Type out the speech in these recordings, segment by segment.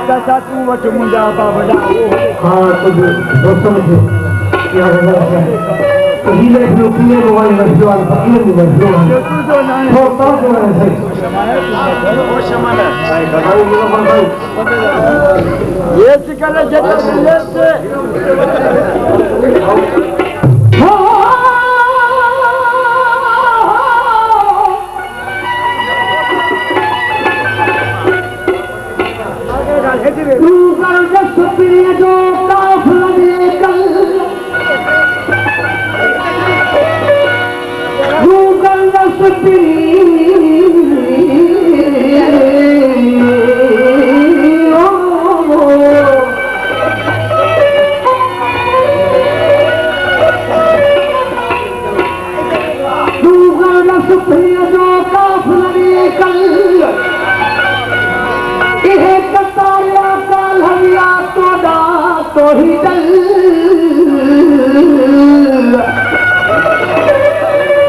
चाचा तू वट मुंडा बाबड़ा हाँ तो दोस्तों मुझे क्या होगा हीले फ्लोकिए मोबाइल में फ्लोआन फकीर में फ्लोआन छोटा जो है सही वो शमाल है ये चिकन जटा ये से जो काफिला लेकर गूगल रसपी गूगल रसपी जो काफिला लेकर तो ही दल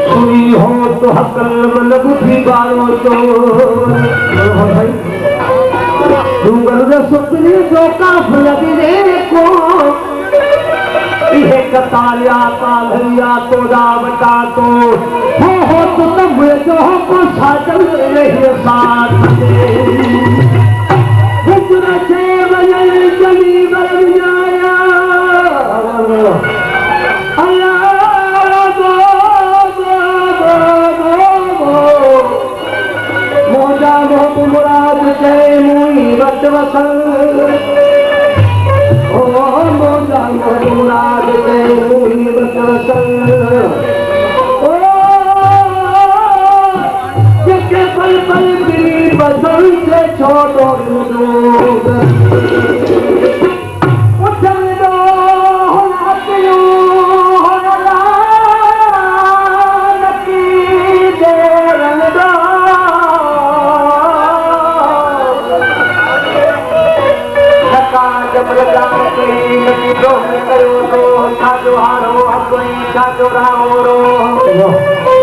सुनी हो तो हकल मतलब भी बारो तो भाई डूंगर सपने जो काफिला देखो ये कतालिया कालिया तो दावता तो हो तो तब जो को साजल रहे साथ दे गुजरते वजल जली बरजाया अल्लाह मोजा मोह मुराद जय मुई वट वसल ओ मोजा मोह मुराद जय मुई वट वसल ओ जके पल पल गिरी बदल से छोड़ो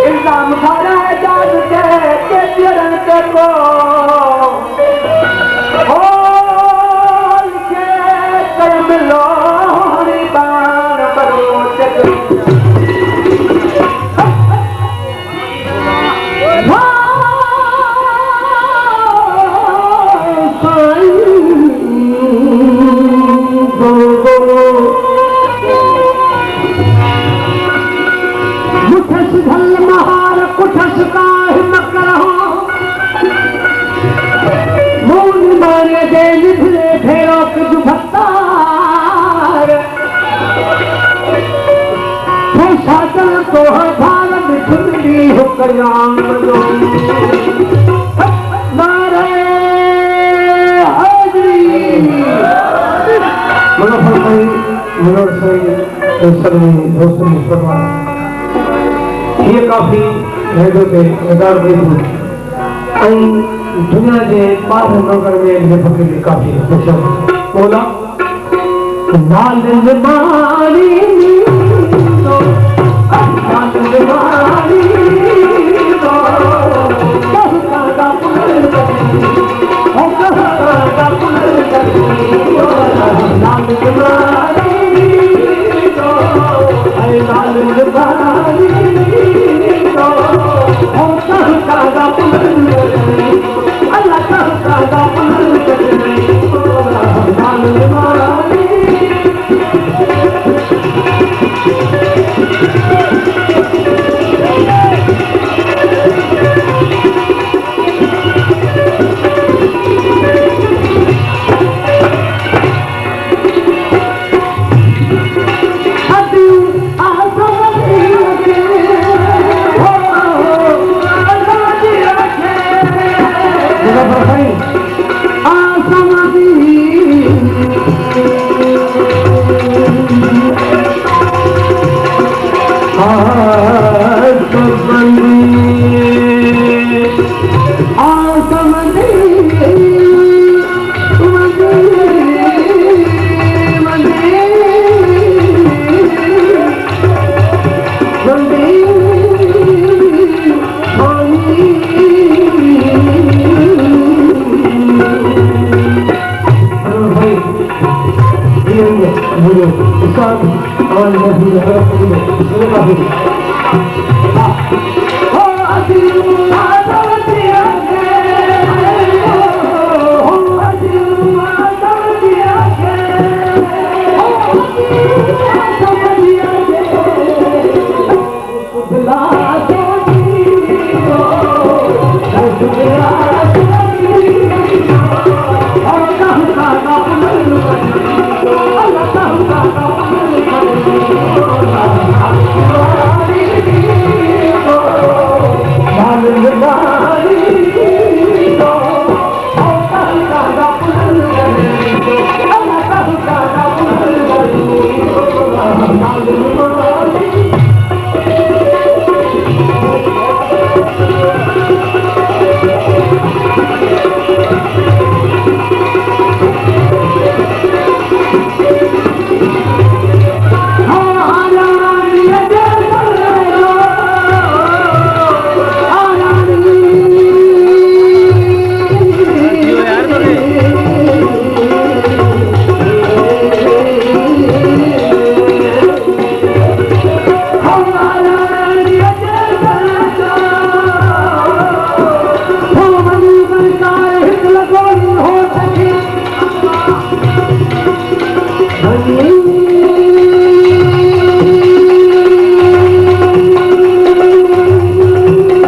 इल्जाम सारा जाद के चरण को के कर मिलो हरी बाण बरोच तो भारत खुली हो कल्याण नारे हाजरी मनोहर भाई मनोहर दोस्तों मुसलमान ये काफी हेडो के नज़ार देखो दुनिया के पार नगर में ये फकीर काफी खुशम बोला नाल मारी भूलो इसका हमारे महसूस है काफी